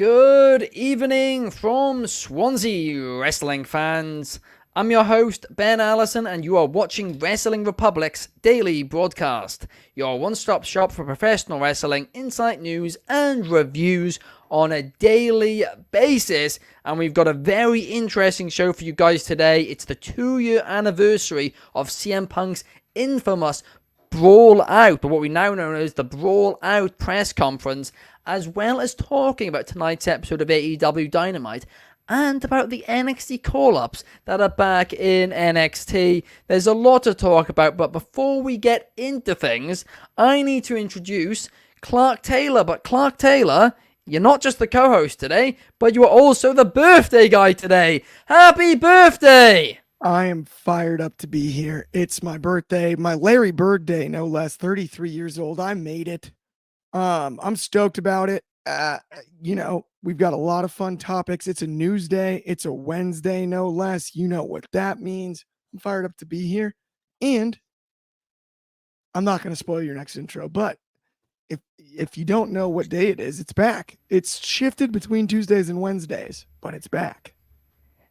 Good evening from Swansea, wrestling fans. I'm your host, Ben Allison, and you are watching Wrestling Republic's daily broadcast, your one-stop shop for professional wrestling, insight news, and reviews on a daily basis. And we've got a very interesting show for you guys today. It's the 2-year anniversary of CM Punk's infamous Brawl Out, but what we now know as the Brawl Out press conference, as well as talking about tonight's episode of AEW Dynamite and about the NXT call-ups that are back in NXT. There's a lot to talk about, but before we get into things, I need to introduce Clark Taylor. But Clark Taylor, you're not just the co-host today, but you are also the birthday guy today. Happy birthday! I am fired up to be here. It's my birthday, my Larry Bird Day, no less. 33 years old. I made it. I'm stoked about it. We've got a lot of fun topics. It's a news day. It's a Wednesday, no less. You know what that means. I'm fired up to be here. And I'm not going to spoil your next intro, but if you don't know what day it is, it's back. It's shifted between Tuesdays and Wednesdays, but it's back.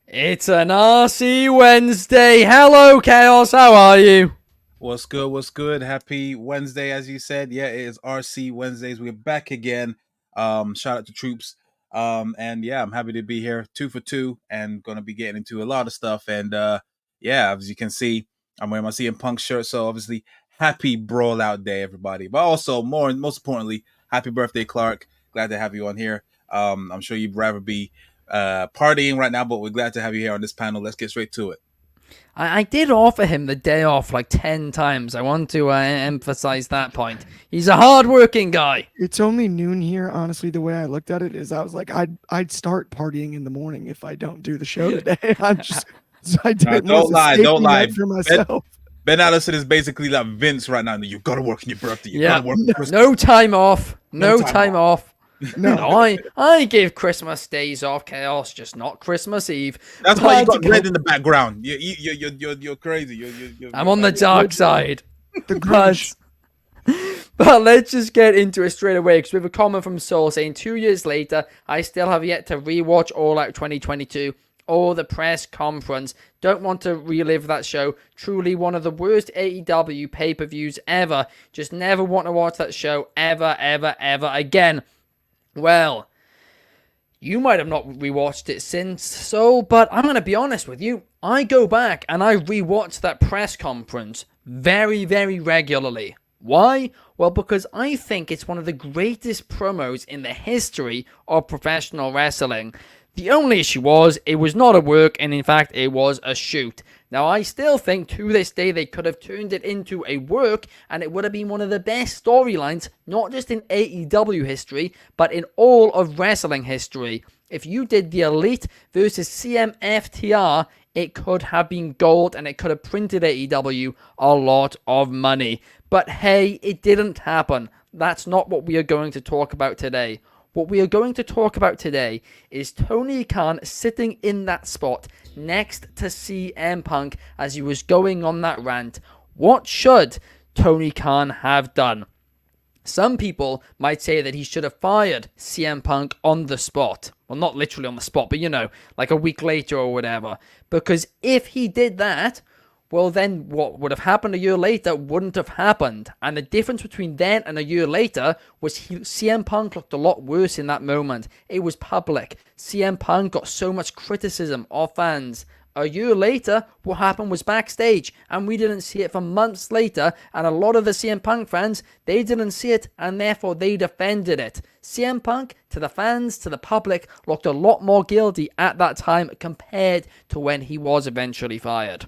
It's an RC Wednesday. Hello, Chaos. How are you? What's good? What's good? Happy Wednesday, as you said. Yeah, it is RC Wednesdays. We're back again. Shout out to Troops. And yeah, I'm happy to be here. 2 for 2 and going to be getting into a lot of stuff. And yeah, as you can see, I'm wearing my CM Punk shirt. So obviously, happy Brawl Out Day, everybody. But also, most importantly, happy birthday, Clark. Glad to have you on here. I'm sure you'd rather be partying right now, but we're glad to have you here on this panel. Let's get straight to it. I did offer him the day off like 10 times. I want to emphasize that point. He's a hard-working guy. It's only noon here. Honestly, the way I looked at it is I was like, I'd start partying in the morning if I don't do the show today. Don't lie. For myself. Ben Allison is basically like Vince right now. You gotta work on your birthday. Gotta work on no time off. No time off. No, I give Christmas days off, Chaos, just not Christmas Eve. That's why you got red in the background. You're crazy. You're I'm on the dark side. The Grinch. But let's just get into it straight away, because we have a comment from Soul saying 2 years later, I still have yet to rewatch All Out 2022 or the press conference. Don't want to relive that show. Truly one of the worst AEW pay-per-views ever. Just never want to watch that show ever again. Well, you might have not rewatched it since, but I'm going to be honest with you. I go back and I rewatch that press conference very, very regularly. Why? Well, because I think it's one of the greatest promos in the history of professional wrestling. The only issue was, it was not a work, and in fact, it was a shoot. Now, I still think to this day they could have turned it into a work, and it would have been one of the best storylines, not just in AEW history, but in all of wrestling history. If you did the Elite versus CMFTR, it could have been gold, and it could have printed AEW a lot of money. But hey, it didn't happen. That's not what we are going to talk about today. What we are going to talk about today is Tony Khan sitting in that spot next to CM Punk as he was going on that rant. What should Tony Khan have done? Some people might say that he should have fired CM Punk on the spot. Well, not literally on the spot, but like a week later or whatever. Because if he did that, well, then what would have happened a year later wouldn't have happened. And the difference between then and a year later was CM Punk looked a lot worse in that moment. It was public. CM Punk got so much criticism of fans. A year later, what happened was backstage, and we didn't see it for months later, and a lot of the CM Punk fans, they didn't see it, and therefore they defended it. CM Punk, to the fans, to the public, looked a lot more guilty at that time compared to when he was eventually fired.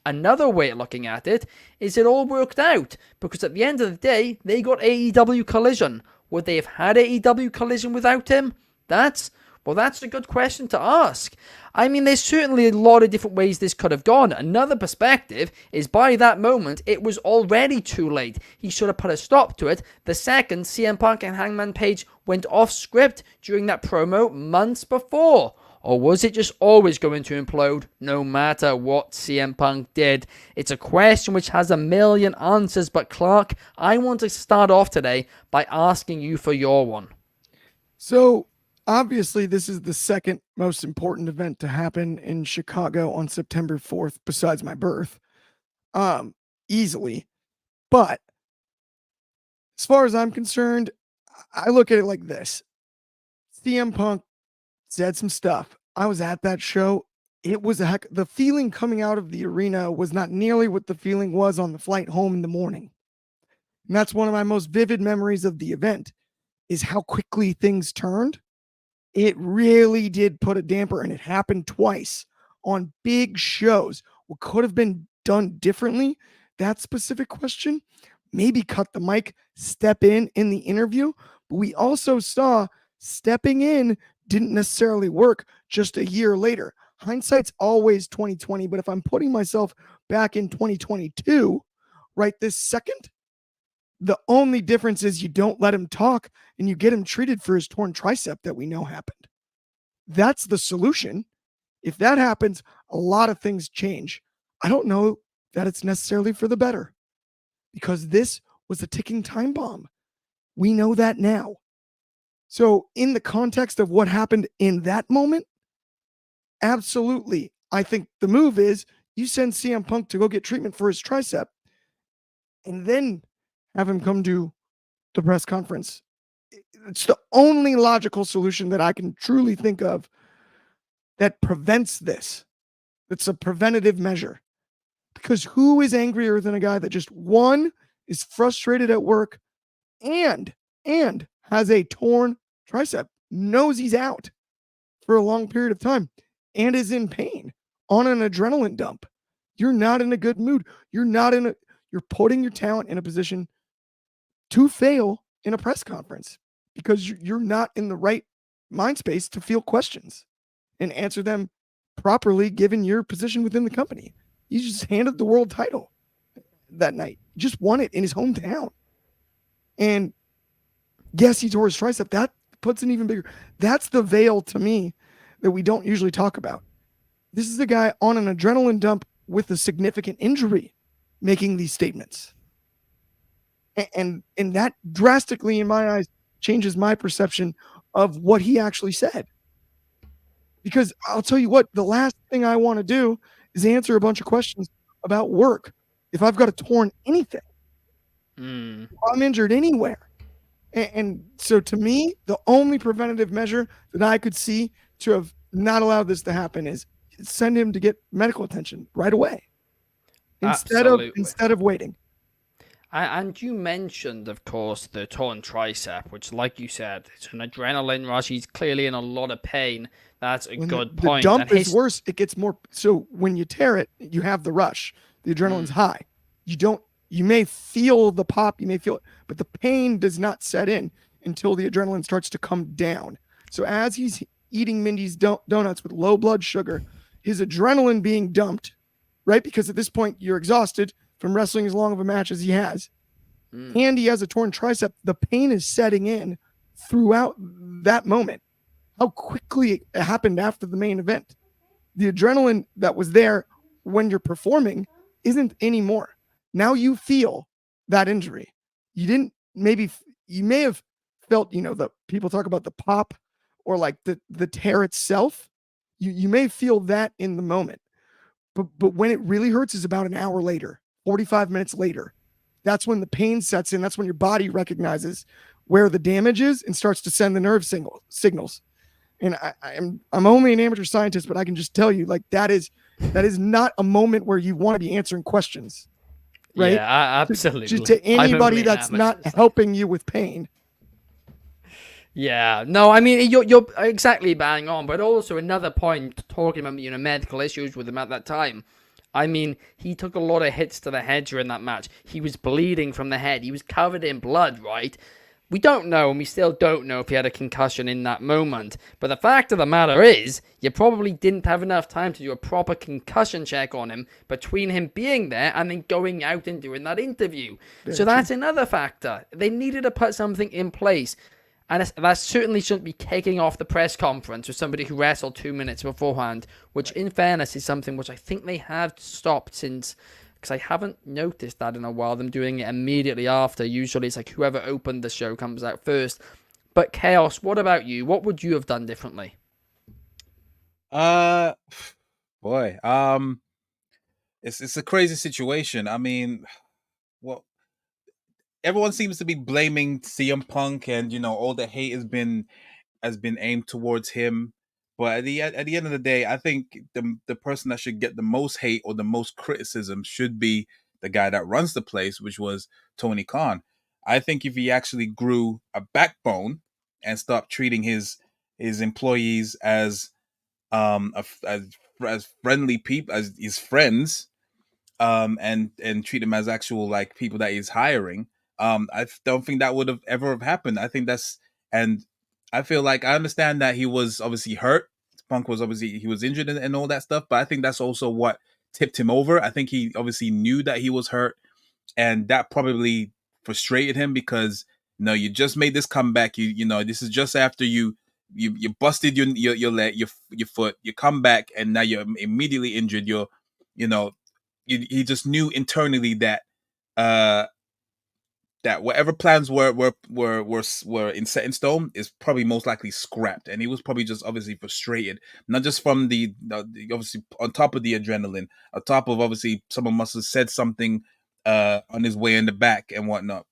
Another way of looking at it is it all worked out, because at the end of the day, they got AEW Collision. Would they have had AEW Collision without him? That's a good question to ask. I mean, there's certainly a lot of different ways this could have gone. Another perspective is by that moment, it was already too late. He should have put a stop to it the second CM Punk and Hangman Page went off script during that promo months before. Or was it just always going to implode no matter what CM Punk did? It's a question which has a million answers, but Clark, I want to start off today by asking you for your one. So Obviously, this is the second most important event to happen in Chicago on September 4th, besides my birth. Easily. But as far as I'm concerned, I look at it like this. CM Punk said some stuff. I was at that show. It was the feeling coming out of the arena was not nearly what the feeling was on the flight home in the morning. And that's one of my most vivid memories of the event, is how quickly things turned. It really did put a damper, and it happened twice on big shows. What could have been done differently? That specific question, maybe cut the mic, step in the interview. But we also saw stepping in didn't necessarily work just a year later. Hindsight's always 2020, but if I'm putting myself back in 2022, right this second, the only difference is you don't let him talk and you get him treated for his torn tricep that we know happened. That's the solution. If that happens, a lot of things change. I don't know that it's necessarily for the better, because this was a ticking time bomb. We know that now. So in the context of what happened in that moment, absolutely, I think the move is you send CM Punk to go get treatment for his tricep and then have him come to the press conference. It's the only logical solution that I can truly think of that prevents this. It's a preventative measure. Because who is angrier than a guy that just, one, is frustrated at work and has a torn tricep, knows he's out for a long period of time, and is in pain on an adrenaline dump? You're not in a good mood. You're putting your talent in a position to fail in a press conference because you're not in the right mind space to field questions and answer them properly given your position within the company. You just handed the world title that night. Just won it in his hometown. And yes, he tore his tricep. That puts an even bigger. That's the veil to me that we don't usually talk about. This is the guy on an adrenaline dump with a significant injury making these statements. And that drastically, in my eyes, changes my perception of what he actually said. Because I'll tell you what, the last thing I want to do is answer a bunch of questions about work. If I've got a torn anything, I'm injured anywhere. And so to me, the only preventative measure that I could see to have not allowed this to happen is send him to get medical attention right away. Instead of waiting. And you mentioned, of course, the torn tricep, which, like you said, it's an adrenaline rush. He's clearly in a lot of pain. That's a good point. The dump is worse. It gets more. So when you tear it, you have the rush. The adrenaline's high. You may feel the pop, you may feel it, but the pain does not set in until the adrenaline starts to come down. So as he's eating Mindy's donuts with low blood sugar, his adrenaline being dumped, right? Because at this point, you're exhausted from wrestling as long of a match as he has. And he has a torn tricep. The pain is setting in throughout that moment. How quickly it happened after the main event. The adrenaline that was there when you're performing isn't anymore. Now you feel that injury. You may have felt, the people talk about the pop or like the tear itself. You may feel that in the moment. But when it really hurts is about an hour later, 45 minutes later. That's when the pain sets in. That's when your body recognizes where the damage is and starts to send the nerve signals. And I'm only an amateur scientist, but I can just tell you, like, that is not a moment where you want to be answering questions, right? Yeah, absolutely. Just to anybody that's not helping you with pain. Yeah, no, I mean, you're exactly bang on, but also another point, talking about, medical issues with him at that time. I mean, he took a lot of hits to the head during that match. He was bleeding from the head. He was covered in blood, right? We don't know, and we still don't know if he had a concussion in that moment. But the fact of the matter is, you probably didn't have enough time to do a proper concussion check on him between him being there and then going out and doing that interview. So that's another factor. They needed to put something in place. And that certainly shouldn't be kicking off the press conference with somebody who wrestled 2 minutes beforehand, which in fairness is something which I think they have stopped since, because I haven't noticed that in a while, them doing it immediately after. Usually it's like whoever opened the show comes out first. But Chaos, what about you? What would you have done differently? Uh, boy, it's a crazy situation. I mean, well, everyone seems to be blaming CM Punk, and all the hate has been aimed towards him. But at the end of the day, I think the person that should get the most hate or the most criticism should be the guy that runs the place, which was Tony Khan. I think if he actually grew a backbone and stopped treating his employees as as friendly people, as his friends, and treat them as actual like people that he's hiring. I don't think that would have ever have happened. I think and I feel like I understand that he was obviously hurt. Punk was obviously he was injured and all that stuff, but I think that's also what tipped him over. I think he obviously knew that he was hurt, and that probably frustrated him because you just made this comeback. This is just after you busted your leg, your foot. You come back and now you're immediately injured. You know he just knew internally that uh that whatever plans were in set in stone is probably most likely scrapped, and he was probably just obviously frustrated, not just from the obviously on top of the adrenaline, on top of obviously someone must have said something on his way in the back and whatnot,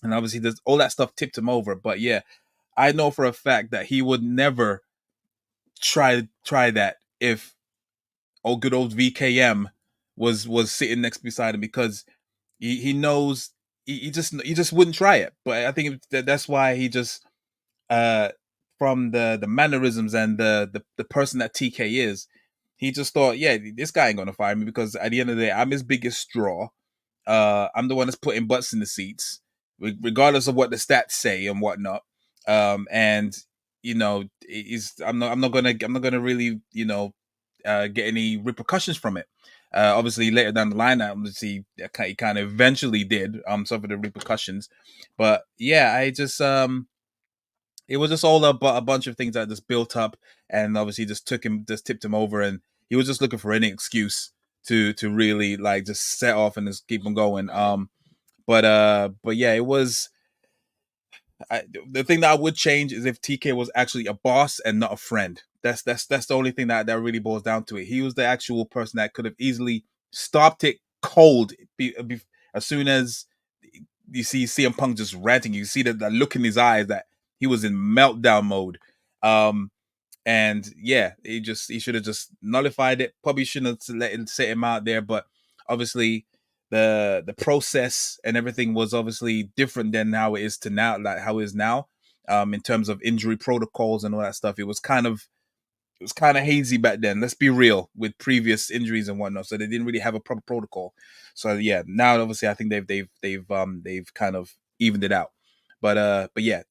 and obviously there's all that stuff tipped him over. But yeah, I know for a fact that he would never try that if good old VKM was sitting next beside him, because he knows he just wouldn't try it. But I think that's why he just from the mannerisms and the person that TK is, he just thought, yeah, this guy ain't gonna fire me because at the end of the day, I'm his biggest straw. I'm the one that's putting butts in the seats, regardless of what the stats say and whatnot. And I'm not gonna really get any repercussions from it. Obviously, later down the line, obviously, he kind of eventually did suffer the repercussions. But yeah, I just it was just all a bunch of things that just built up, and obviously just tipped him over, and he was just looking for any excuse to really like just set off and just keep on going. But yeah, it was. The thing that I would change is if TK was actually a boss and not a friend. That's the only thing that really boils down to it. He was the actual person that could have easily stopped it cold as soon as you see CM Punk just ranting. You see that look in his eyes that he was in meltdown mode. And yeah, he should have just nullified it. Probably shouldn't have let him set him out there, but obviously the process and everything was obviously different than how it is to now, like how it is now, in terms of injury protocols and all that stuff. It was kind of hazy back then. Let's be real, with previous injuries and whatnot. So they didn't really have a proper protocol. So yeah, now obviously I think they've kind of evened it out. But yeah,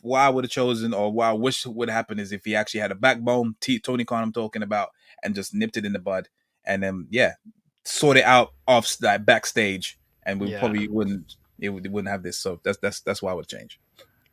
what I would have chosen, or what I wish would happen, is if he actually had a backbone, Tony Khan I'm talking about, and just nipped it in the bud, and then yeah, sort it out off like backstage, and we probably wouldn't have this. So that's why I would change.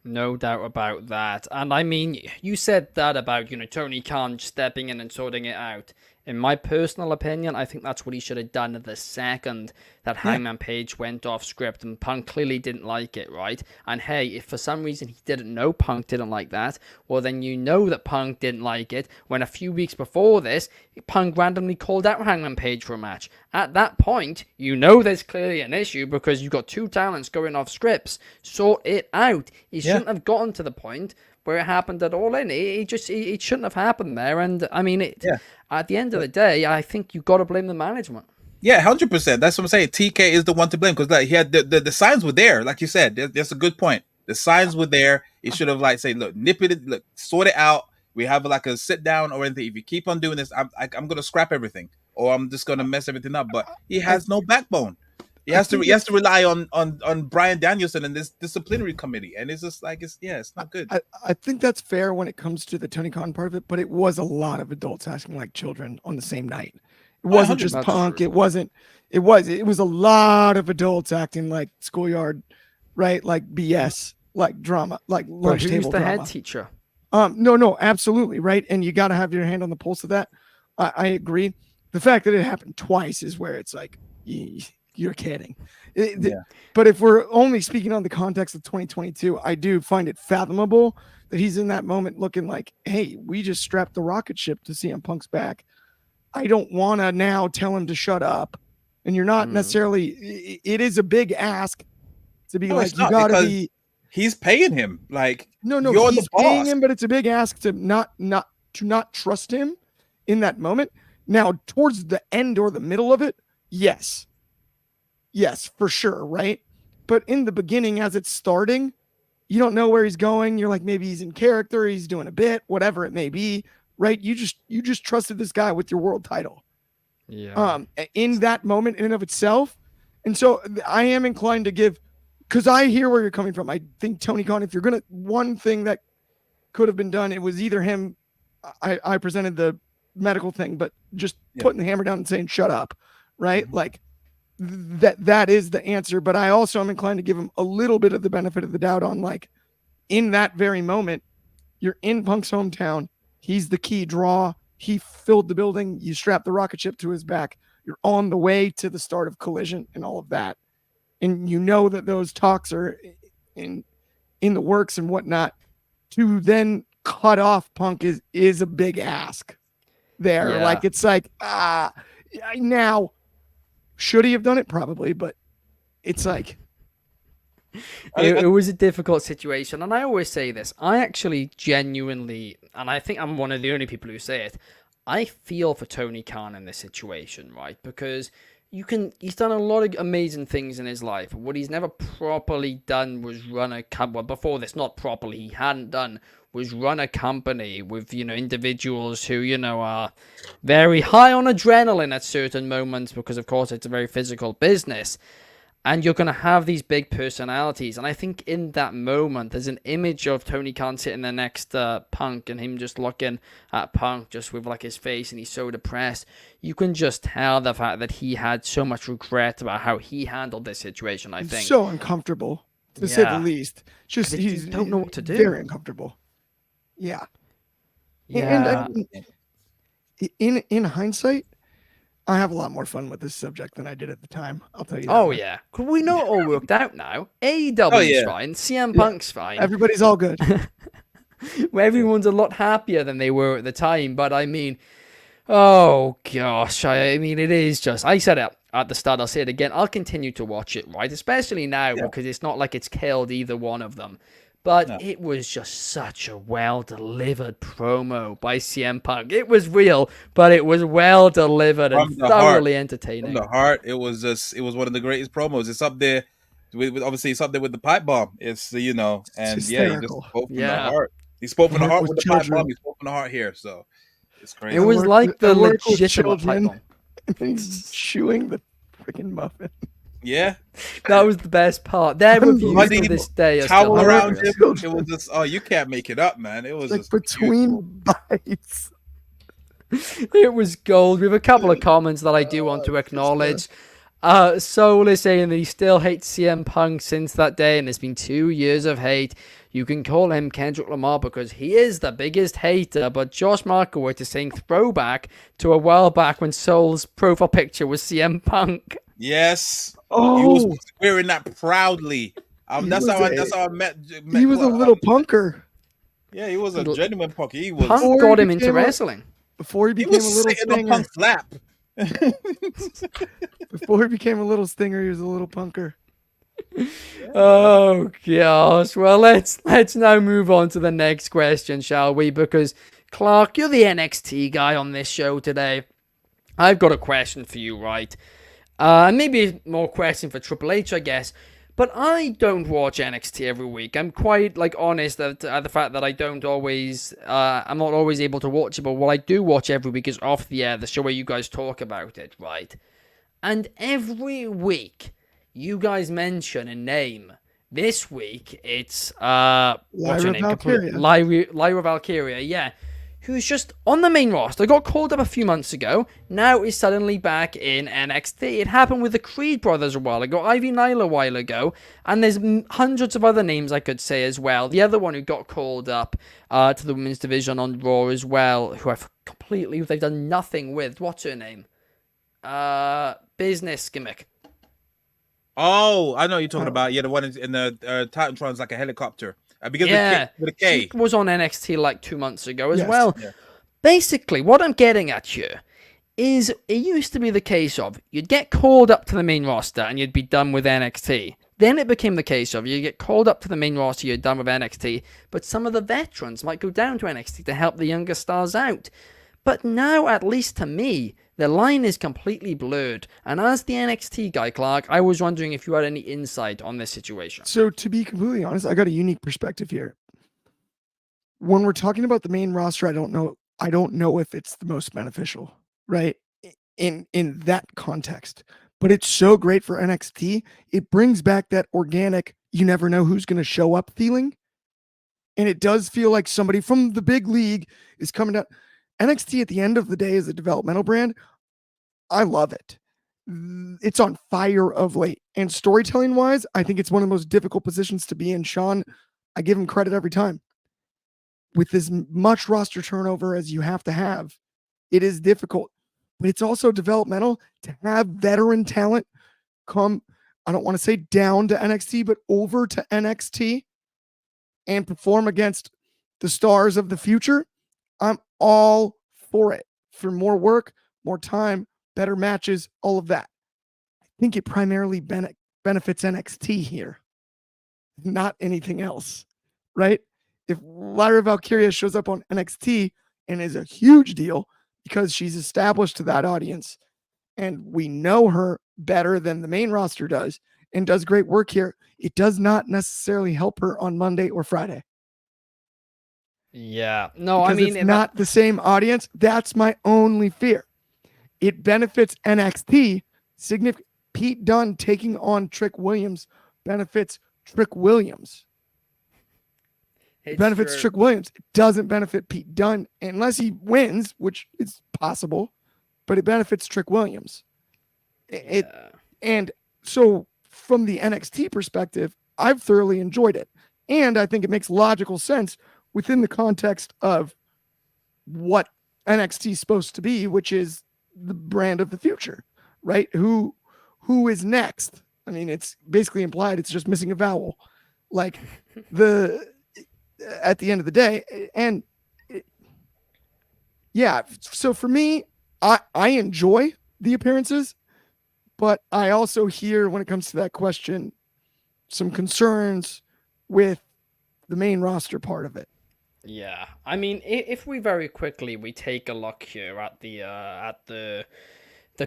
No doubt about that. And I mean, you said that about, Tony Khan stepping in and sorting it out. In my personal opinion, I think that's what he should have done the second that Hangman Page went off script, and Punk clearly didn't like it, right? And hey, if for some reason he didn't know Punk didn't like that, well then that Punk didn't like it when a few weeks before this, Punk randomly called out Hangman Page for a match. At that point, there's clearly an issue because you've got two talents going off scripts. Sort it out. He shouldn't have gotten to the point where it happened at all. It shouldn't have happened there. And I mean, at the end of the day, I think you got to blame the management. Yeah, 100%. That's what I'm saying. TK is the one to blame, because like he had the signs were there, like you said. That's a good point. The signs were there. He should have say, look, nip it, look, sort it out. We have like a sit down or anything. If you keep on doing this, I'm gonna scrap everything, or I'm just gonna mess everything up. But he has no backbone. He has to rely on Brian Danielson and this disciplinary committee, and it's just like it's not good. I think that's fair when it comes to the Tony Khan part of it, but it was a lot of adults acting like children on the same night. It wasn't just Punk. True. It was a lot of adults acting like schoolyard, right? Like BS, like drama, like lunch table drama. Who's the head teacher? No, absolutely, right. And you got to have your hand on the pulse of that. I agree. The fact that it happened twice is where it's like, you're kidding. Yeah. But if we're only speaking on the context of 2022, I do find it fathomable that he's in that moment looking like, hey, we just strapped the rocket ship to CM Punk's back. I don't want to now tell him to shut up. And you're not necessarily, it is a big ask to be like, you got to be. He's paying him. Like, no, you're he's the boss. paying him, but it's a big ask to not trust him in that moment. Now, towards the end or the middle of it, yes, for sure, right? But in the beginning, as it's starting, you don't know where he's going. You're like, maybe he's in character, he's doing a bit, whatever it may be, right? You just trusted this guy with your world title. Yeah. In that moment, in and of itself, and so I am inclined to give, because I hear where you're coming from. I think Tony Khan, if you're gonna, one thing that could have been done, it was either him. I presented the medical thing, but just putting the hammer down and saying shut up, right? Mm-hmm. Like that is the answer. But I also am inclined to give him a little bit of the benefit of the doubt on, like, in that very moment, you're in Punk's hometown, he's the key draw, he filled the building, you strap the rocket ship to his back, you're on the way to the start of Collision and all of that, and you know that those talks are in the works and whatnot. To then cut off Punk is a big ask there. Yeah. Like, it's like, now, should he have done it? Probably, but it's like, it was a difficult situation, and I always say this. I actually genuinely, and I think I'm one of the only people who say it, I feel for Tony Khan in this situation, right? Because he's done a lot of amazing things in his life. What he's never properly done was run a company. Well, before this, not properly, he hadn't done was run a company with, individuals who, are very high on adrenaline at certain moments, because of course it's a very physical business. And you're going to have these big personalities. And I think in that moment, there's an image of Tony Khan sitting there next to Punk, and him just looking at Punk just with like his face, and he's so depressed. You can just tell the fact that he had so much regret about how he handled this situation, I think. So uncomfortable, to say the least. Just, he don't know what to do. Very uncomfortable. Yeah. Yeah. And in hindsight, I have a lot more fun with this subject than I did at the time. I'll tell you that. Oh, yeah. We know it all worked out now. AEW's fine. CM Punk's fine. Everybody's all good. Well, everyone's a lot happier than they were at the time. But I mean, oh, gosh. I mean, it is just, I said it at the start. I'll say it again. I'll continue to watch it, right? Especially now, because it's not like it's killed either one of them. But it was just such a well-delivered promo by CM Punk. It was real, but it was well-delivered and thoroughly entertaining. From the heart, it was one of the greatest promos. It's up there, obviously it's up there with the pipe bomb. It's, and he just spoke from the heart. He spoke from the heart with the pipe bomb. He spoke from the heart here, so it's crazy. It was like the legitimate pipe bomb. And he's chewing the freaking muffin. Yeah, that was the best part. Their reviews to this day are towel still around him. It was just, you can't make it up, man. It was like just between bites. It was gold. We have a couple of comments that I do want to acknowledge. Soul is saying that he still hates CM Punk since that day, and it's been 2 years of hate. You can call him Kendrick Lamar because he is the biggest hater, but Josh Markowitz is saying throwback to a while back when Soul's profile picture was CM Punk. Yes. Oh, he was wearing that proudly. That's how I met. He was a little punker. Yeah, he was a genuine punker. He was. Punk got him into wrestling. Before he became a little stinger. On Punk's lap. Before he became a little stinger, he was a little punker. Oh gosh. Well, let's now move on to the next question, shall we? Because Clark, you're the NXT guy on this show today. I've got a question for you, right? Maybe more question for Triple H, I guess. But I don't watch NXT every week. I'm quite honest at the fact that I don't always, I'm not always able to watch it. But what I do watch every week is Off the Air, the show where you guys talk about it, right? And every week, you guys mention a name. This week, it's what's her name? Lyra Valkyria, yeah. Who's just on the main roster, got called up a few months ago, now is suddenly back in NXT. It happened with the Creed brothers a while ago, Ivy Nyla a while ago, and there's hundreds of other names I could say as well. The other one who got called up to the women's division on Raw as well, who they've done nothing with. What's her name? Business gimmick. Oh, I know what you're talking Oh. about. Yeah, the one in the Titantron's like a helicopter. Because Yeah, with a she K. was on NXT like 2 months ago as Yes. well. Yeah. Basically, what I'm getting at here is it used to be the case of you'd get called up to the main roster and you'd be done with NXT. Then it became the case of you get called up to the main roster, you're done with NXT, but some of the veterans might go down to NXT to help the younger stars out. But now, at least to me, the line is completely blurred. And as the NXT guy, Clark, I was wondering if you had any insight on this situation. So to be completely honest, I got a unique perspective here. When we're talking about the main roster, I don't know if it's the most beneficial, right? In that context. But it's so great for NXT. It brings back that organic, you never know who's going to show up feeling. And it does feel like somebody from the big league is coming down. NXT at the end of the day is a developmental brand. I love it. It's on fire of late. And storytelling wise, I think it's one of the most difficult positions to be in. Sean, I give him credit every time. With as much roster turnover as you have to have, it is difficult. But it's also developmental to have veteran talent come, I don't want to say down to NXT, but over to NXT and perform against the stars of the future. I'm all for it. For more work, more time, better matches, all of that. I think it primarily benefits NXT here, not anything else, right? If Lyra Valkyria shows up on NXT and is a huge deal because she's established to that audience and we know her better than the main roster does and does great work here, it does not necessarily help her on Monday or Friday. Yeah. No, Because I mean, it's not the same audience. That's my only fear. It benefits NXT significant. Pete Dunne taking on Trick Williams benefits Trick Williams. It benefits Trick Williams. It doesn't benefit Pete Dunne unless he wins, which is possible, but it benefits Trick Williams. And so from the NXT perspective, I've thoroughly enjoyed it. And I think it makes logical sense within the context of what NXT is supposed to be, which is the brand of the future, right? Who is next? I mean, it's basically implied it's just missing a vowel. Like at the end of the day. And yeah, so for me, I enjoy the appearances, but I also hear when it comes to that question, some concerns with the main roster part of it. Yeah, I mean, if we very quickly we take a look here at the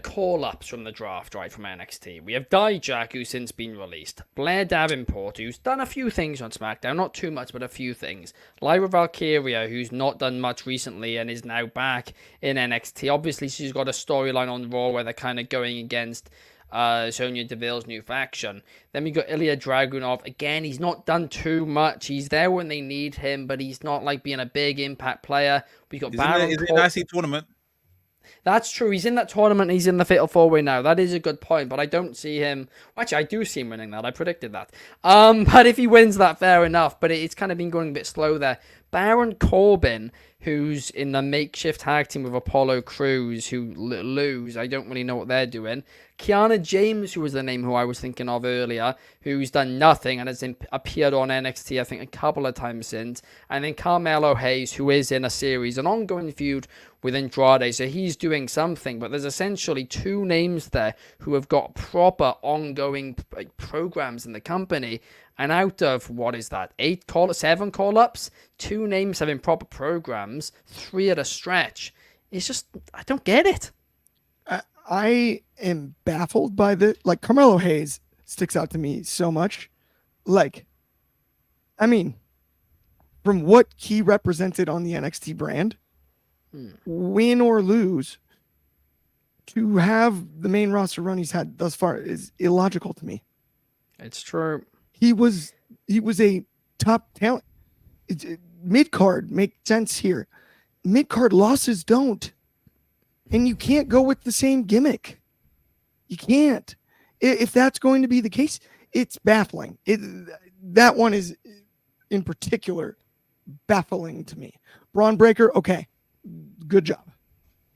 call-ups from the draft, right, from NXT. We have Dijak, who's since been released. Blair Davenport, who's done a few things on SmackDown. Not too much, but a few things. Lyra Valkyria, who's not done much recently and is now back in NXT. Obviously, she's got a storyline on Raw where they're kind of going against Sonya Deville's new faction. Then we got Ilya Dragunov. Again, he's not done too much. He's there when they need him, but he's not like being a big impact player. We got Baron. Is it an IC tournament? That's true. He's in that tournament. He's in the Fatal 4-Way now. That is a good point, but I don't see him. Actually, I do see him winning that. I predicted that. But if he wins that, fair enough. But it's kind of been going a bit slow there. Baron Corbin, who's in the makeshift tag team with Apollo Crews, who lose. I don't really know what they're doing. Kiana James, who was the name who I was thinking of earlier, who's done nothing and has appeared on NXT, I think, a couple of times since. And then Carmelo Hayes, who is in a series, an ongoing feud with Andrade, so he's doing something, but there's essentially two names there who have got proper ongoing programs in the company, and out of, what is that, 7 call-ups, 2 names having proper programs, 3 at a stretch. It's just, I don't get it. I am baffled by like, Carmelo Hayes sticks out to me so much. Like, I mean, from what he represented on the NXT brand, win or lose, to have the main roster run he's had thus far is illogical to me. It's true. He was a top talent. Mid-card makes sense here. Mid-card losses don't. And you can't go with the same gimmick. You can't. If that's going to be the case, it's baffling. That one is, in particular, baffling to me. Braun Breaker, okay. Good job.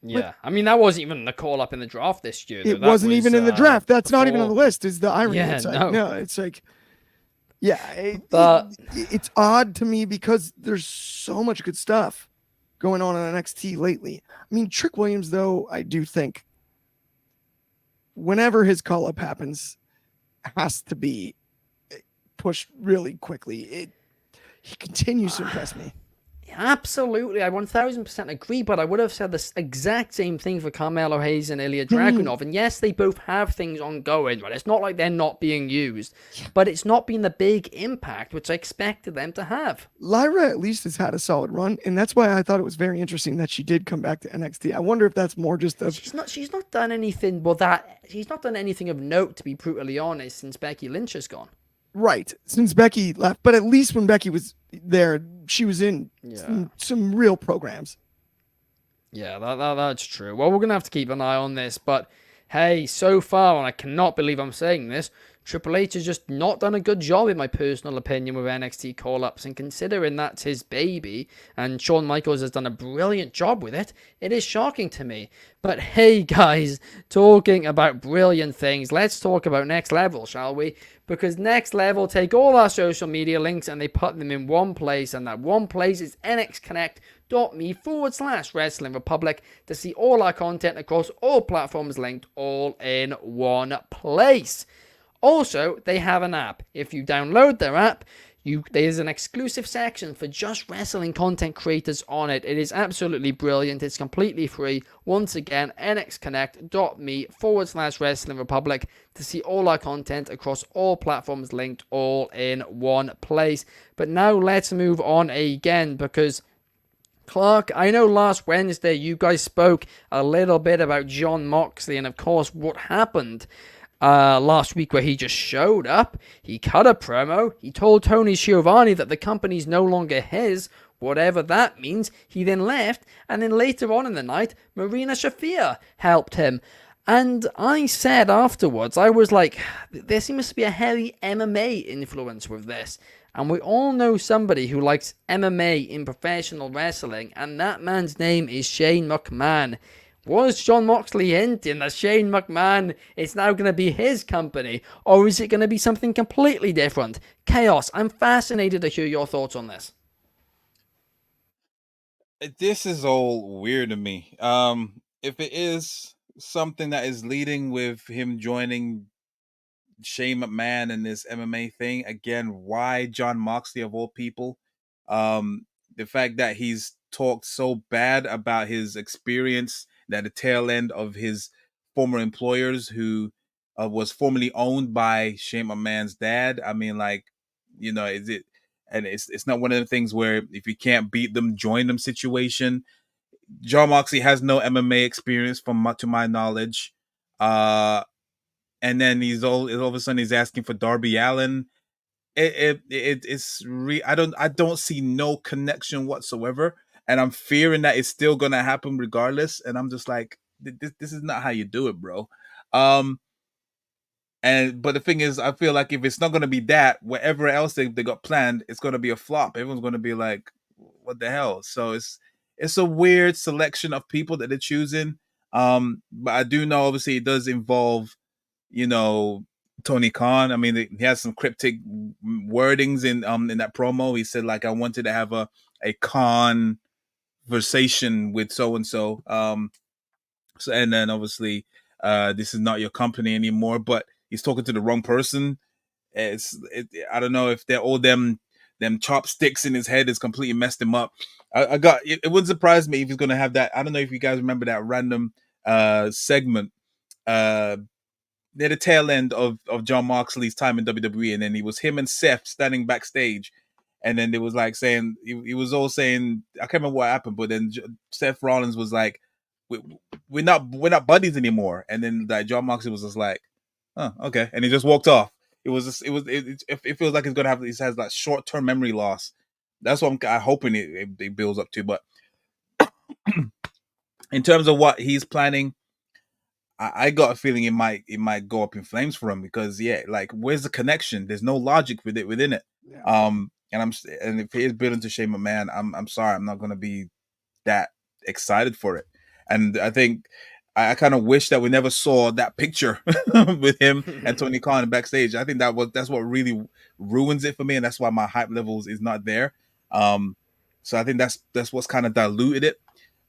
Yeah, I mean that wasn't even the call up in the draft this year. Though. It That wasn't was, even in the draft. That's not even on the before. list. Is the irony? Yeah, It's like no. no, it's like yeah, But it's odd to me because there's so much good stuff going on NXT lately. I mean, Trick Williams, though, I do think whenever his call up happens, has to be pushed really quickly. He continues to impress me. absolutely, I 1000% agree, but I would have said the exact same thing for Carmelo Hayes and Ilya Dragunov. And yes, they both have things ongoing, but it's not like they're not being used. But it's not been the big impact which I expected them to have. Lyra at least has had a solid run, and that's why I thought it was very interesting that she did come back to NXT. I wonder if that's more just of she's not done anything. Well, she's not done anything of note, to be brutally honest, since Becky Lynch has gone. Right, since Becky left, but at least when Becky was there, she was in some real programs. Yeah, that's true. Well, we're going to have to keep an eye on this, but hey, so far, and I cannot believe I'm saying this, Triple H has just not done a good job, in my personal opinion, with NXT call-ups, and considering that's his baby, and Shawn Michaels has done a brilliant job with it, it is shocking to me. But hey, guys, talking about brilliant things, let's talk about Next Level, shall we? Because Next Level take all our social media links and they put them in one place, and that one place is nxconnect.me/Wrestling Republic to see all our content across all platforms linked all in one place. Also, they have an app. If you download their app, there's an exclusive section for just wrestling content creators on it. It is absolutely brilliant. It's completely free. Once again, nxconnect.me/Wrestling Republic to see all our content across all platforms linked all in one place. But now let's move on again, because Clark, I know last Wednesday you guys spoke a little bit about Jon Moxley and of course what happened last week, where he just showed up, he cut a promo, he told Tony Schiavone that the company's no longer his, whatever that means. He then left, and then later on in the night, Marina Shafir helped him. And I said afterwards, I was like, there seems to be a heavy MMA influence with this. And we all know somebody who likes MMA in professional wrestling, and that man's name is Shane McMahon. Was Jon Moxley hinting that Shane McMahon is now going to be his company, or is it going to be something completely different? Chaos, I'm fascinated to hear your thoughts on this. This is all weird to me. If it is something that is leading with him joining Shane McMahon and this MMA thing, again, why Jon Moxley of all people? The fact that he's talked so bad about his experience at the tail end of his former employers, who was formerly owned by Shane McMahon's dad. I mean, like, is it? And it's not one of the things where if you can't beat them, join them situation. Jon Moxley has no MMA experience to my knowledge. And then all of a sudden he's asking for Darby Allin. I don't see no connection whatsoever, and I'm fearing that it's still gonna happen regardless. And I'm just like, this is not how you do it, bro. But the thing is, I feel like if it's not gonna be that, whatever else they got planned, it's gonna be a flop. Everyone's gonna be like, what the hell? So it's a weird selection of people that they're choosing. But I do know obviously it does involve, Tony Khan. I mean, he has some cryptic wordings in that promo. He said, like, I wanted to have a conversation with so and so. So, and then obviously, this is not your company anymore. But he's talking to the wrong person. I don't know if they're all them chopsticks in his head is completely messed him up. It wouldn't surprise me if he's gonna have that. I don't know if you guys remember that random segment near the tail end of Jon Moxley's time in WWE, and then it was him and Seth standing backstage, and then it was like saying he was all saying, I can't remember what happened, but then Seth Rollins was like, we're not buddies anymore, and then like Jon Moxley was just like, oh, okay, and he just walked off. It feels like he has that short-term memory loss. That's what I'm hoping it builds up to. But in terms of what he's planning, I got a feeling it might go up in flames for him, because like, where's the connection? There's no logic within it. Yeah. And if he is building to Shane McMahon, I'm sorry, I'm not gonna be that excited for it. And I think I kind of wish that we never saw that picture with him and Tony Khan backstage. I think that's what really ruins it for me, and that's why my hype levels is not there. So I think that's what's kind of diluted it.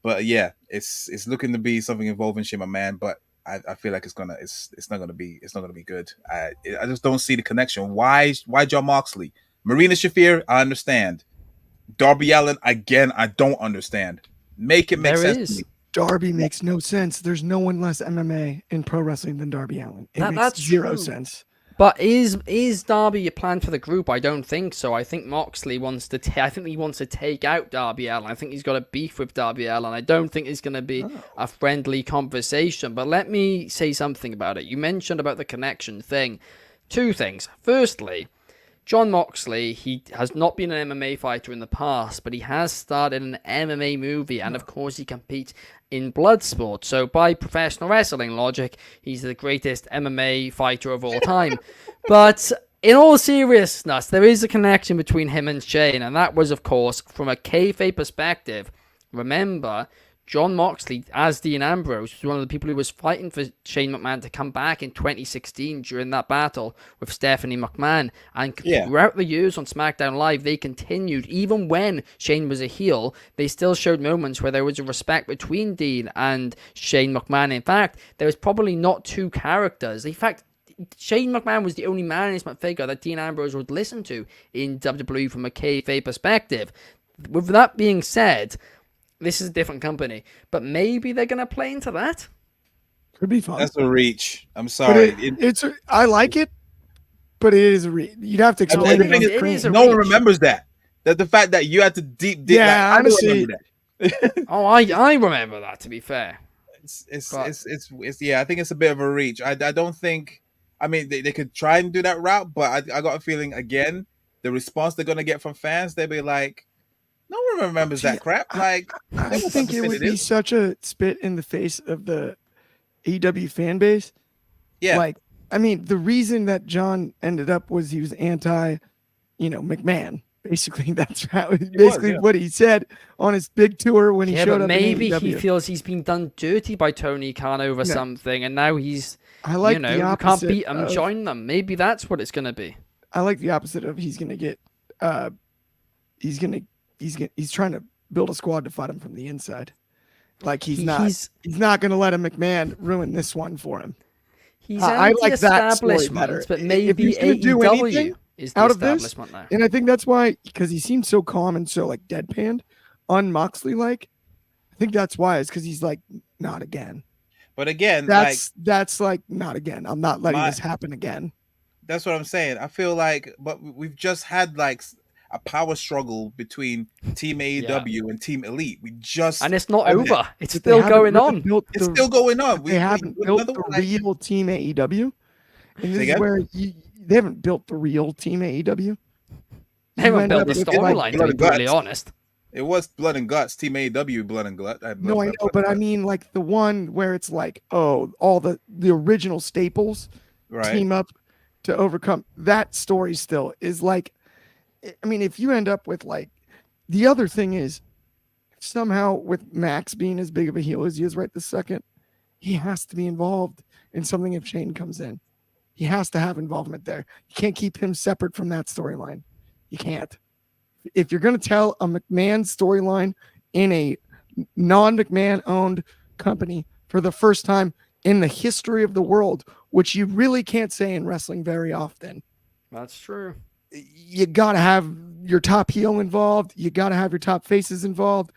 But yeah, it's looking to be something involving Shane McMahon, but I feel like it's not gonna be good. I just don't see the connection. Why John Moxley? Marina Shafir, I understand. Darby Allin, again, I don't understand. Make it make There sense to is. me. Darby makes no sense. There's no one less MMA in pro wrestling than Darby Allin. It makes That's zero true. sense. But is Darby a plan for the group? I don't think so. I think Moxley wants to. I think he wants to take out Darby Allin. I think he's got a beef with Darby Allin. I don't think it's going to be a friendly conversation. But let me say something about it. You mentioned about the connection thing. Two things. Firstly, John Moxley, he has not been an MMA fighter in the past, but he has started an MMA movie, and of course he competes in Bloodsport. So by professional wrestling logic, he's the greatest MMA fighter of all time. But in all seriousness, there is a connection between him and Shane, and that was, of course, from a kayfabe perspective. Remember, John Moxley, as Dean Ambrose, was one of the people who was fighting for Shane McMahon to come back in 2016 during that battle with Stephanie McMahon. And throughout the years on SmackDown Live, they continued, even when Shane was a heel, they still showed moments where there was a respect between Dean and Shane McMahon. In fact, there was probably not two characters. In fact, Shane McMahon was the only management figure that Dean Ambrose would listen to in WWE from a kayfabe perspective. With that being said, this is a different company, but maybe they're going to play into that. Could be fun. That's a reach. I'm sorry. I like it, but it is a reach. You'd have to explain it it. No one remembers that. That the fact that you had to deep dig. Yeah, like, honestly. Oh, I remember that. To be fair, it's yeah. I think it's a bit of a reach. I don't think. I mean, they could try and do that route, but I got a feeling again the response they're gonna get from fans, they'll be like, no one remembers that crap. Like, I think it would be such a spit in the face of the AEW fan base. Yeah. Like, I mean, the reason that John ended up was he was anti, McMahon. Basically, that's what he said on his big tour when he showed up. Maybe in he feels he's been done dirty by Tony Khan over something, and now he's, you can't beat him, join them. Maybe that's what it's going to be. I like the opposite of he's going to get, he's trying to build a squad to fight him from the inside. Like he's not going to let a McMahon ruin this one for him. He's I like that story better. But maybe AEW is the out of establishment this, now. And I think that's why, because he seems so calm and so like deadpanned, un-Moxley-like. I think that's why. It's because he's like, not again. But again, that's like, not again. I'm not letting this happen again. That's what I'm saying. I feel like, but we've just had like a power struggle between Team AEW and Team Elite. And it's not over. It's still going on. It's still going on. They haven't built the real Team AEW. And this is where they haven't built the real Team AEW. They haven't built the storyline, to be brutally honest. It was Blood and Guts, Team AEW, Blood and Guts. No, I know, but I mean like the one where it's like, all the original staples team up to overcome. That story still is like, I mean, if you end up with like, the other thing is somehow with Max being as big of a heel as he is right this second, he has to be involved in something if Shane comes in. He has to have involvement there. You can't keep him separate from that storyline. You can't. If you're going to tell a McMahon storyline in a non-McMahon owned company for the first time in the history of the world, which you really can't say in wrestling very often. That's true. You got to have your top heel involved. You got to have your top faces involved.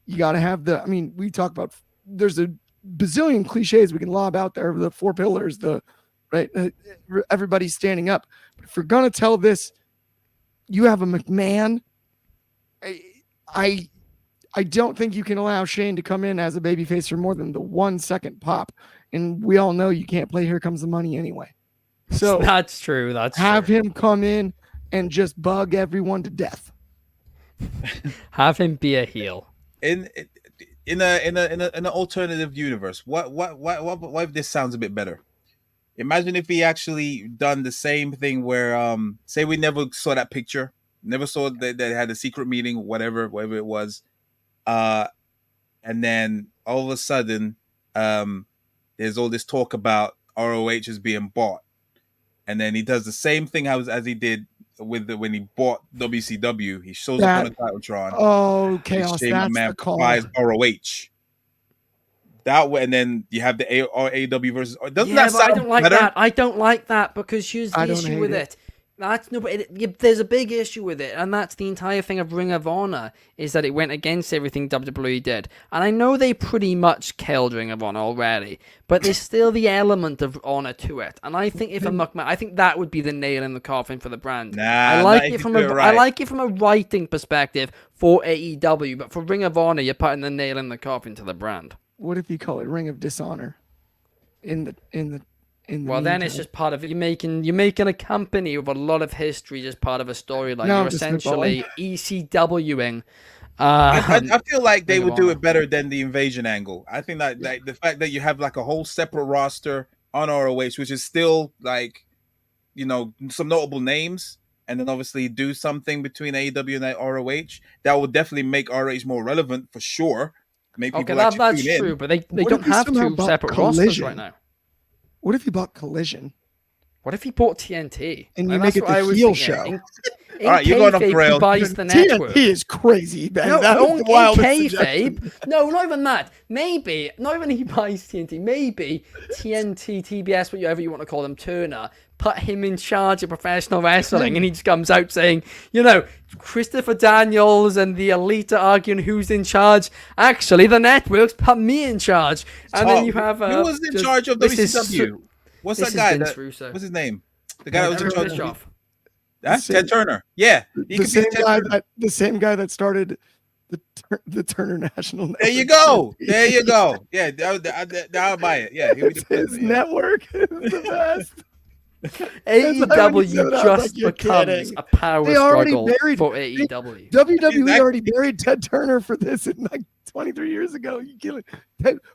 You got to have we talk about, there's a bazillion cliches we can lob out there, the four pillars, everybody's standing up. But if we're going to tell this, you have a McMahon. I don't think you can allow Shane to come in as a babyface for more than the 1 second pop. And we all know you can't play Here Comes the Money anyway. So that's true. Have him come in and just bug everyone to death. Have him be a heel. In an alternative universe, what if this sounds a bit better? Imagine if he actually done the same thing where say we never saw that picture, never saw that they had a secret meeting, whatever it was. and then all of a sudden, there's all this talk about ROH is being bought, and then he does the same thing as he did when he bought WCW. He shows up on a Titletron. Oh, Chaos, Shane that's McMahon the call. buys ROH. That way, and then you have the AEW versus. Doesn't that but sound I don't like better? that. I don't like that because here's the I don't issue hate with it. it. That's no, but there's a big issue with it, and that's the entire thing of Ring of Honor is that it went against everything WWE did. And I know they pretty much killed Ring of Honor already, but there's still the element of honor to it. And I think I think that would be the nail in the coffin for the brand. I like it from I like it from a writing perspective for AEW, but for Ring of Honor, you're putting the nail in the coffin to the brand. What if you call it Ring of Dishonor? Well, then it's just part of it. You're making a company with a lot of history just part of a storyline. No, You're just essentially ECWing. I feel like they Ring of would do Honor. it better than the invasion angle. I think that the fact that you have like a whole separate roster on ROH, which is still like, some notable names, and then obviously do something between AEW and ROH, that will definitely make ROH more relevant for sure. Make people Okay, that's tune true, in. but they What don't if he have somehow two bought separate rosters Collision? right now. What if you bought Collision? What if he bought TNT? And Like, you make that's it what the I was heel thinking. show? In All right, you're going off the kayfabe, he rails. buys the TNT network. is crazy, Ben. No, That was in the wildest suggestion. kayfabe. No, not even that. Maybe, not even he buys TNT. Maybe TNT, TBS, whatever you want to call them, Turner, put him in charge of professional wrestling, and he just comes out saying, Christopher Daniels and the Elite are arguing who's in charge. Actually, the networks put me in charge. And then you have... who was in charge of WCW? What's that guy? What's his name? The guy that was in charge Bischoff. That's Ted Turner. Yeah, The same guy that started the Turner National Network. There you go. Yeah, I'll buy it. Yeah, he'll be the His network is the best. AEW just you're becomes kidding. a power They already struggle buried- for AEW. WWE already buried Ted Turner for this in like 23 years ago. You killing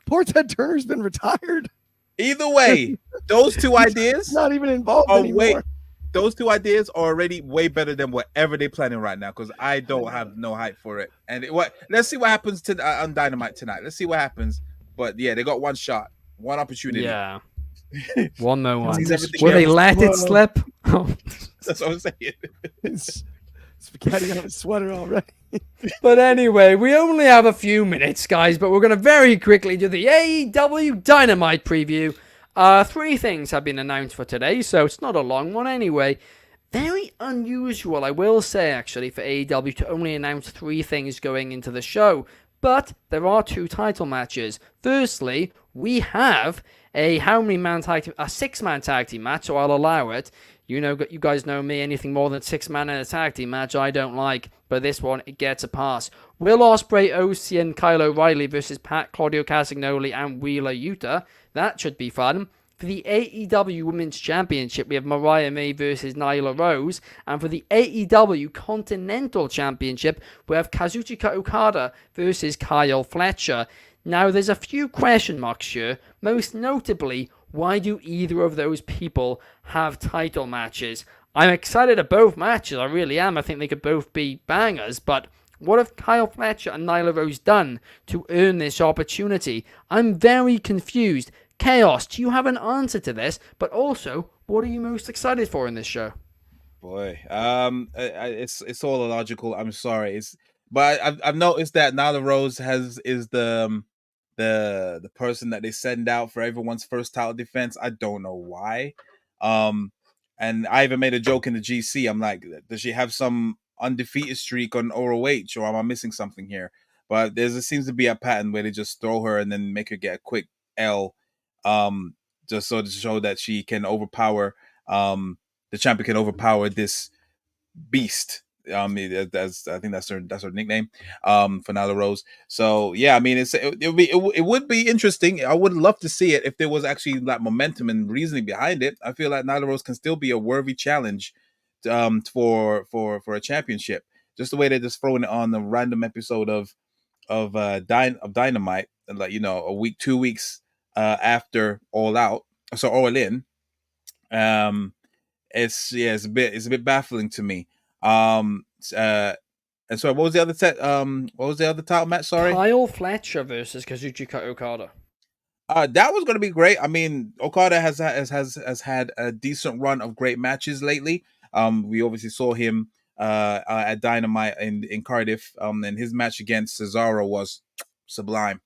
poor Ted Turner's been retired. Either way, those two ideas He's not even involved anymore. Those two ideas are already way better than whatever they're planning right now, because I don't have no hype for it. And let's see what happens on Dynamite tonight. Let's see what happens. But yeah, they got one shot, one opportunity. Yeah. One more one. Sees everything Will they else. let it slip? That's what I'm saying. It's spaghetti on his sweater already. But anyway, we only have a few minutes, guys, but we're going to very quickly do the AEW Dynamite preview. 3 things have been announced for today, so it's not a long one anyway. Very unusual, I will say, actually, for AEW to only announce 3 things going into the show. But there are 2 title matches. Firstly, we have a 6-man tag team match, so I'll allow it. You guys know me, anything more than 6-man in a tag team match I don't like, but this one, it gets a pass. Will Ospreay, OC, and Kyle O'Reilly versus Pat, Claudio Castagnoli, and Wheeler Yuta. That should be fun. For the AEW Women's Championship, we have Mariah May versus Nyla Rose. And for the AEW Continental Championship, we have Kazuchika Okada versus Kyle Fletcher. Now, there's a few question marks here. Most notably, why do either of those people have title matches? I'm excited at both matches, I really am. I think they could both be bangers, but what have Kyle Fletcher and Nyla Rose done to earn this opportunity? I'm very confused. Chaos, do you have an answer to this? But also, what are you most excited for in this show? Boy, it's all illogical. I'm sorry. But I've noticed that Nyla Rose is the person that they send out for everyone's first title defense. I don't know why. And I even made a joke in the GC. I'm like, does she have some undefeated streak on ROH, or am I missing something here? But there seems to be a pattern where they just throw her and then make her get a quick L, just so to show that she can overpower, the champion can overpower this beast. I think that's her nickname, for Nyla Rose. So yeah, I mean, it would be interesting. I would love to see it if there was actually like momentum and reasoning behind it. I feel like Nyla Rose can still be a worthy challenge, for a championship. Just the way they're just throwing it on a random episode of Dynamite, like, a week, 2 weeks after All Out, so All In. It's a bit baffling to me. And sorry, what was the other what was the other title match? Sorry. Kyle Fletcher versus Kazuchika Okada. That was going to be great. I mean, Okada has had a decent run of great matches lately. We obviously saw him at Dynamite in Cardiff. And his match against Cesaro was sublime.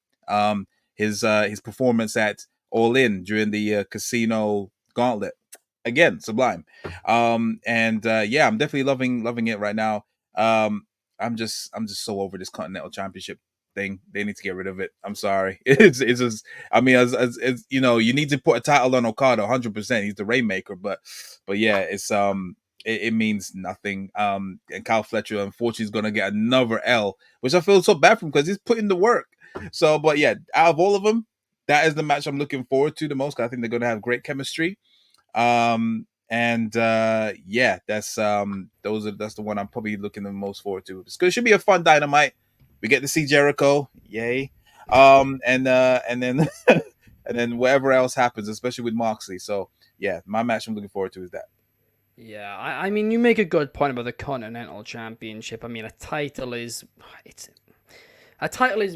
His performance at All In during the Casino Gauntlet, again, sublime. And yeah, I'm definitely loving it right now. I'm just so over this Continental Championship thing. They need to get rid of it. I'm sorry. It's just, I mean, as you know, you need to put a title on Okada 100%. He's the Rainmaker, but yeah, it's it means nothing. And Kyle Fletcher, unfortunately, is gonna get another L, which I feel so bad for him because he's putting the work. So, but yeah, out of all of them, that is the match I'm looking forward to the most. I think they're gonna have great chemistry. And yeah, that's the one I'm probably looking the most forward to. It should be a fun Dynamite. We get to see Jericho, yay! And then and then whatever else happens, especially with Moxley. So yeah, my match I'm looking forward to is that. Yeah, I mean, you make a good point about the Continental Championship. I mean, a title is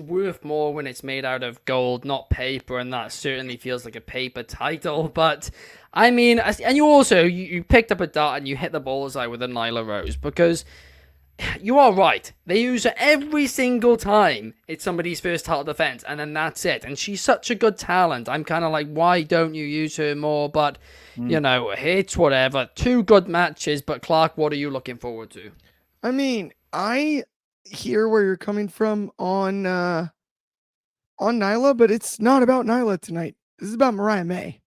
worth more when it's made out of gold, not paper, and that certainly feels like a paper title. But I mean, and you also you picked up a dart and you hit the bullseye with the Nyla Rose, because you are right. They use her every single time it's somebody's first title defense, and then that's it. And she's such a good talent. I'm kind of like, why don't you use her more? But, you know, it's whatever. 2 good matches, but Clark, what are you looking forward to? I mean, I hear where you're coming from on Nyla, but it's not about Nyla tonight. This is about Mariah May.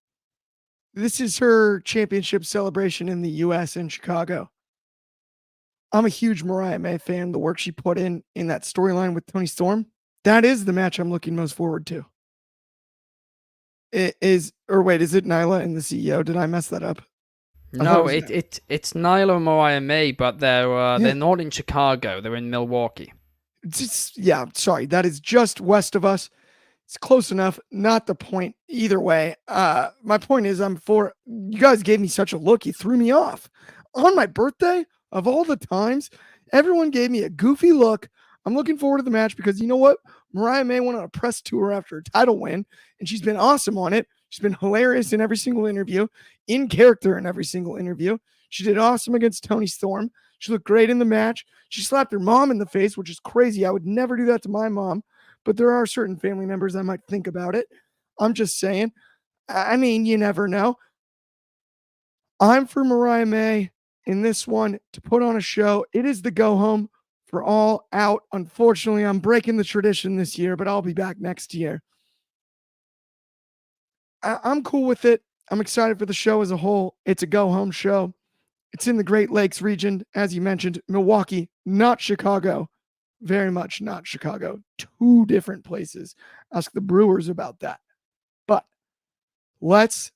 This is her championship celebration in the US in Chicago. I'm a huge Mariah May fan. The work she put in that storyline with Tony Storm, that is the match I'm looking most forward to. Is it Nyla and the CEO? Did I mess that up? No, it's Nyla and Mariah May, but they're not in Chicago. They're in Milwaukee. Sorry, that is just west of us. It's close enough. Not the point either way. My point is, you guys gave me such a look. You threw me off on my birthday. Of all the times, everyone gave me a goofy look. I'm looking forward to the match because you know what? Mariah May went on a press tour after a title win, and she's been awesome on it. She's been hilarious in every single interview, in character in every single interview. She did awesome against Tony Storm. She looked great in the match. She slapped her mom in the face, which is crazy. I would never do that to my mom, but there are certain family members I might think about it. I'm just saying. I mean, you never know. I'm for Mariah May in this one to put on a show. It is the go home for All Out. Unfortunately, I'm breaking the tradition this year, but I'll be back next year. I'm cool with it. I'm excited for the show as a whole. It's a go home show. It's in the Great Lakes region, as you mentioned, Milwaukee, not Chicago. Very much not Chicago. 2 different places. Ask the Brewers about that. But let's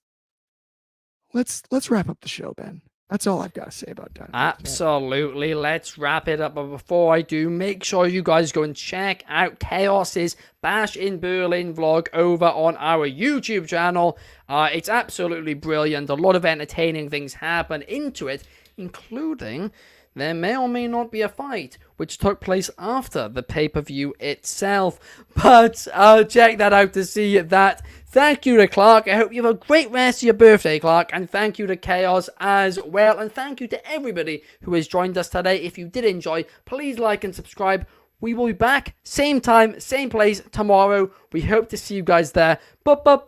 wrap up the show, Ben. That's all I've got to say about Dynamite. Absolutely. Let's wrap it up. But before I do, make sure you guys go and check out Chaos's Bash in Berlin vlog over on our YouTube channel. It's absolutely brilliant. A lot of entertaining things happen into it, including there may or may not be a fight, which took place after the pay-per-view itself. But check that out to see that. Thank you to Clark. I hope you have a great rest of your birthday, Clark. And thank you to Chaos as well. And thank you to everybody who has joined us today. If you did enjoy, please like and subscribe. We will be back, same time, same place tomorrow. We hope to see you guys there.